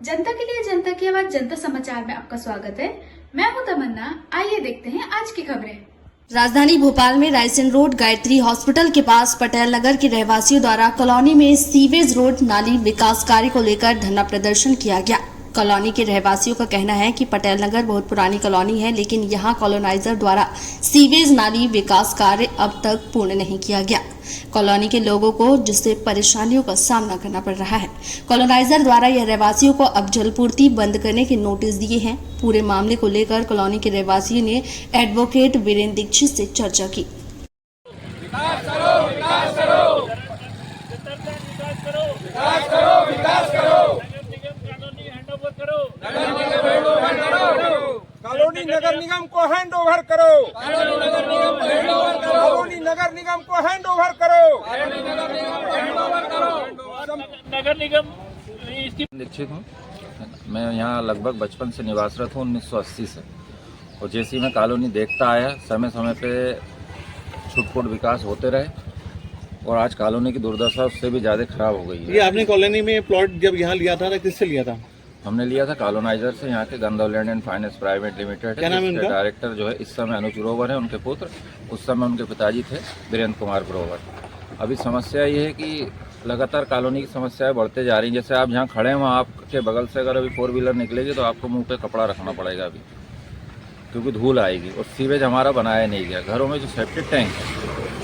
जनता के लिए जनता की आवाज जनता समाचार में आपका स्वागत है। मैं हूं तमन्ना। आइए देखते हैं आज की खबरें। राजधानी भोपाल में रायसेन रोड गायत्री हॉस्पिटल के पास पटेल नगर के रहवासियों द्वारा कॉलोनी में सीवेज रोड नाली विकास कार्य को लेकर धरना प्रदर्शन किया गया। कॉलोनी के रहवासियों का कहना है कि पटेल नगर बहुत पुरानी कॉलोनी है, लेकिन यहां कॉलोनाइजर द्वारा सीवेज नाली विकास कार्य अब तक पूर्ण नहीं किया गया। कॉलोनी के लोगों को जिससे परेशानियों का सामना करना पड़ रहा है। कॉलोनाइजर द्वारा यह रहवासियों को अब जलपूर्ति बंद करने के नोटिस दिए हैं। पूरे मामले को लेकर कॉलोनी के रहवासियों ने एडवोकेट वीरेंद्र दीक्षित से चर्चा की। विकास करो, विकास करो, विकास करो, विकास करो, कॉलोनी नगर निगम को हैंड ओवर करो, कॉलोनी नगर निगम को हैंड ओवर करो, नगर निगम दीक्षित हूँ। मैं यहाँ लगभग बचपन से निवासरत हूँ 1980 से, और जैसे ही मैं कॉलोनी देखता आया समय समय पे छुटपुट विकास होते रहे, और आज कॉलोनी की दुर्दशा उससे भी ज़्यादा खराब हो गई है। ये आपने कॉलोनी में प्लॉट जब यहाँ लिया था किससे लिया था? हमने लिया था कॉलोनाइजर से, यहाँ के Gandhav land and finance private limited. क्या नाम है उनका? डायरेक्टर जो है इस समय अनुज ग्रोवर है, उनके पुत्र। उस समय उनके पिताजी थे वीरेंद्र कुमार ग्रोवर। अभी समस्या ये है कि लगातार कॉलोनी की समस्याएं बढ़ते जा रही हैं। जैसे आप जहाँ खड़े हैं वहाँ आपके बगल से अगर अभी 4 व्हीलर निकलेगी तो आपको मुंह पे कपड़ा रखना पड़ेगा अभी, क्योंकि धूल आएगी। और सीवेज हमारा बनाया नहीं गया। घरों में जो सेप्टिक टैंक है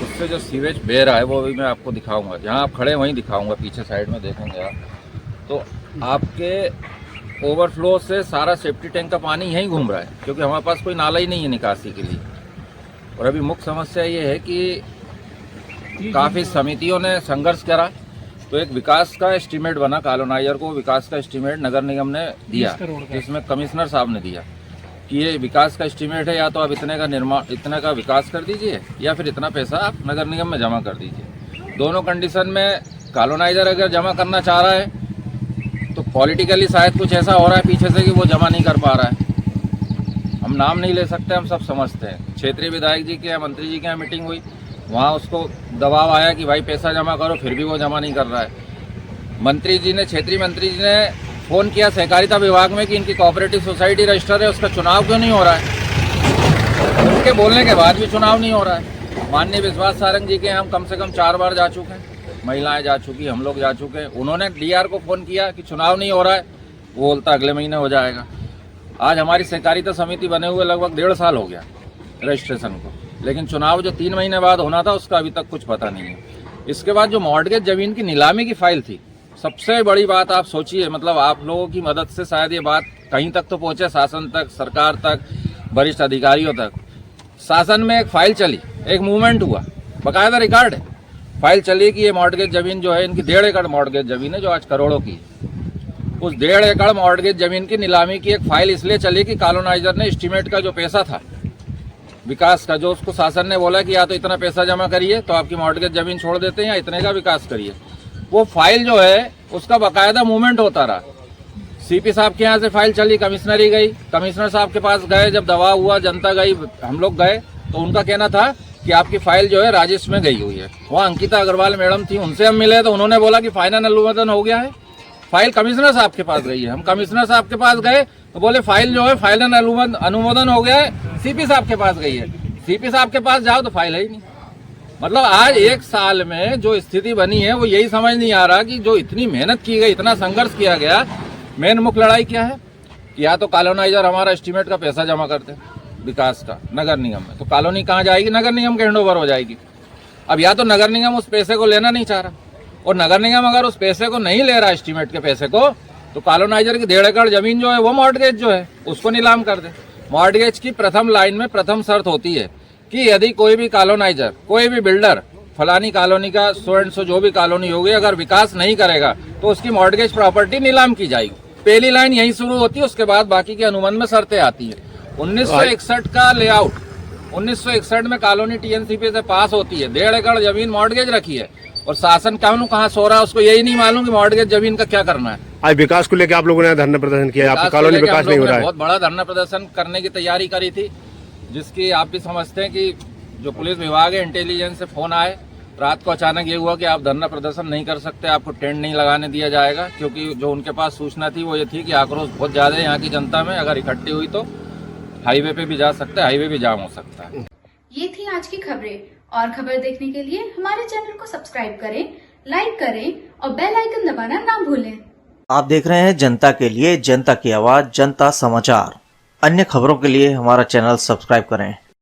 उससे जो सीवेज बह रहा है वो अभी मैं आपको दिखाऊंगा। जहाँ आप खड़े वहीं दिखाऊंगा, पीछे साइड में देखेंगे आप तो आपके ओवरफ्लो से सारा सेफ्टी टैंक का पानी यहीं घूम रहा है, क्योंकि हमारे पास कोई नाला ही नहीं है निकासी के लिए। और अभी मुख्य समस्या ये है कि काफ़ी समितियों ने संघर्ष करा, तो एक विकास का एस्टीमेट बना। कॉलोनाइजर को विकास का एस्टीमेट नगर निगम ने दिया, इसमें कमिश्नर साहब ने दिया कि ये विकास का एस्टीमेट है, या तो आप इतने का निर्माण, इतने का विकास कर दीजिए, या फिर इतना पैसा आप नगर निगम में जमा कर दीजिए। दोनों कंडीशन में कॉलोनाइजर अगर जमा करना चाह रहा है तो पॉलिटिकली शायद कुछ ऐसा हो रहा है पीछे से कि वो जमा नहीं कर पा रहा है। हम नाम नहीं ले सकते, हम सब समझते हैं। क्षेत्रीय विधायक जी के या मंत्री जी के यहाँ मीटिंग हुई, वहाँ उसको दबाव आया कि भाई पैसा जमा करो, फिर भी वो जमा नहीं कर रहा है। मंत्री जी ने, क्षेत्रीय मंत्री जी ने फ़ोन किया सहकारिता विभाग में कि इनकी कोऑपरेटिव सोसाइटी रजिस्टर है, उसका चुनाव क्यों नहीं हो रहा है। उनके बोलने के बाद भी चुनाव नहीं हो रहा है। माननीय विश्वास सारंग जी के हम कम से कम 4 बार जा चुके हैं, महिलाएं जा चुकी, हम लोग जा चुके हैं। उन्होंने डीआर को फ़ोन किया कि चुनाव नहीं हो रहा है, वो बोलता अगले महीने हो जाएगा। आज हमारी सहकारिता समिति बने हुए लगभग 1.5 साल हो गया रजिस्ट्रेशन को, लेकिन चुनाव जो 3 महीने बाद होना था उसका अभी तक कुछ पता नहीं है। इसके बाद जो मॉर्टगेज ज़मीन की नीलामी की फाइल थी, सबसे बड़ी बात आप सोचिए, मतलब आप लोगों की मदद से शायद ये बात कहीं तक तो पहुँचे, शासन तक, सरकार तक, वरिष्ठ अधिकारियों तक। शासन में एक फाइल चली, एक मूवमेंट हुआ, बाकायदा रिकॉर्ड है। फाइल चली कि ये मॉर्टगेज ज़मीन जो है, इनकी 1.5 एकड़ मॉर्टगेज ज़मीन है जो आज करोड़ों की है। उस 1.5 एकड़ मॉर्टगेज ज़मीन की नीलामी की एक फाइल इसलिए चली कि कॉलोनाइजर ने एस्टीमेट का जो पैसा था विकास का, जो उसको शासन ने बोला कि या तो इतना पैसा जमा करिए तो आपकी मॉर्टगेज ज़मीन छोड़ देते हैं, या इतने का विकास करिए। वो फाइल जो है उसका बाकायदा मूवमेंट होता रहा। सीपी साहब के यहाँ से फाइल चली, कमिश्नरी गई, कमिश्नर साहब के पास गए, जब दबाव हुआ, जनता गई, हम लोग गए, तो उनका कहना था कि आपकी फाइल जो है राजस्व में गई हुई है। वहाँ अंकिता अग्रवाल मैडम थी, उनसे हम मिले तो उन्होंने बोला कि फाइनल अनुमोदन हो गया है, फाइल कमिश्नर साहब के पास गई है। हम कमिश्नर साहब के पास गए तो बोले फाइल जो है फाइनल अनुमोदन हो गया है, सीपी साहब के पास गई है। सीपी साहब के पास जाओ तो फाइल है ही नहीं। मतलब आज 1 साल में जो स्थिति बनी है वो यही समझ नहीं आ रहा कि जो इतनी मेहनत की गई, इतना संघर्ष किया गया, मेन मुख्य लड़ाई क्या है? या तो कॉलोनाइजर हमारा एस्टीमेट का पैसा जमा करते हैं विकास का नगर निगम में, तो कॉलोनी कहाँ जाएगी? नगर निगम के हैंडओवर हो जाएगी। अब या तो नगर निगम उस पैसे को लेना नहीं चाह रहा, और नगर निगम अगर उस पैसे को नहीं ले रहा एस्टीमेट के पैसे को, तो कॉलोनाइजर की 1.5 एकड़ जमीन जो है वो मॉर्टगेज जो है उसको नीलाम कर दे। मॉर्टगेज की प्रथम लाइन में प्रथम शर्त होती है कि यदि कोई भी कॉलोनाइजर, कोई भी बिल्डर फलानी कॉलोनी का 100 एंड 100 जो भी कॉलोनी होगी, अगर विकास नहीं करेगा तो उसकी मॉर्टगेज प्रॉपर्टी नीलाम की जाएगी। पहली लाइन यही शुरू होती है, उसके बाद बाकी के अनुबंध में शर्तें आती है। 1961 का लेआउट, 1961 में कॉलोनी टीएनसीपी से पास होती है, 1.5 एकड़ जमीन मॉर्टगेज रखी है, और शासन कहाँ सो रहा है उसको यही नहीं मालूम कि मॉर्टगेज जमीन का क्या करना है। आज विकास को लेकर आप लोगों ने धरना प्रदर्शन किया, आपकी कॉलोनी विकास नहीं हो रहा है। बहुत बड़ा धरना प्रदर्शन करने की तैयारी करी थी, जिसकी आप भी समझते हैं कि जो पुलिस विभाग है, इंटेलिजेंस से फोन आए, रात को अचानक ये हुआ कि आप धरना प्रदर्शन नहीं कर सकते, आपको टेंट नहीं लगाने दिया जाएगा, क्योंकि जो उनके पास सूचना थी वो ये थी कि आक्रोश बहुत ज्यादा है यहाँ की जनता में, अगर इकट्ठी हुई तो हाईवे पे भी जा सकते हैं, हाईवे भी जाम हो सकता है। ये थी आज की खबरें। और खबर देखने के लिए हमारे चैनल को सब्सक्राइब करें, लाइक करें और बेल आइकन दबाना ना भूलें। आप देख रहे हैं जनता के लिए, जनता की आवाज, जनता समाचार। अन्य खबरों के लिए हमारा चैनल सब्सक्राइब करें।